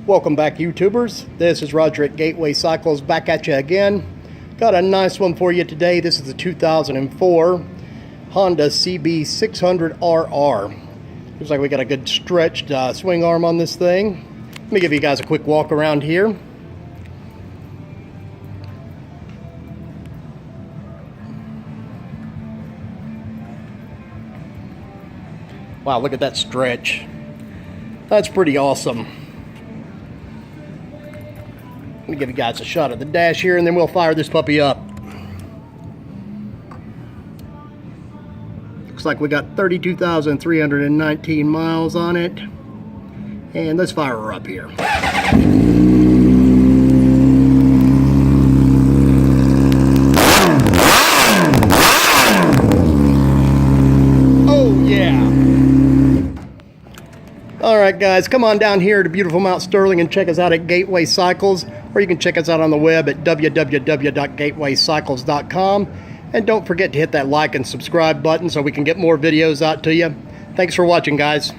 Welcome back, YouTubers. This is Roger at Gateway Cycles, back at you again. Got a nice one for you today. This is the 2004 Honda CB600RR. Looks like we got a good stretched swing arm on this thing. Let me give you guys a quick walk around here. Wow, look at that stretch. That's pretty awesome. Let me give you guys a shot of the dash here and then we'll fire this puppy up. Looks like we got 32,319 miles on it. And let's fire her up here. Oh yeah. Alright guys, come on down here to beautiful Mount Sterling and check us out at Gateway Cycles, or you can check us out on the web at www.gatewaycycles.com. And don't forget to hit that like and subscribe button so we can get more videos out to you. Thanks for watching, guys.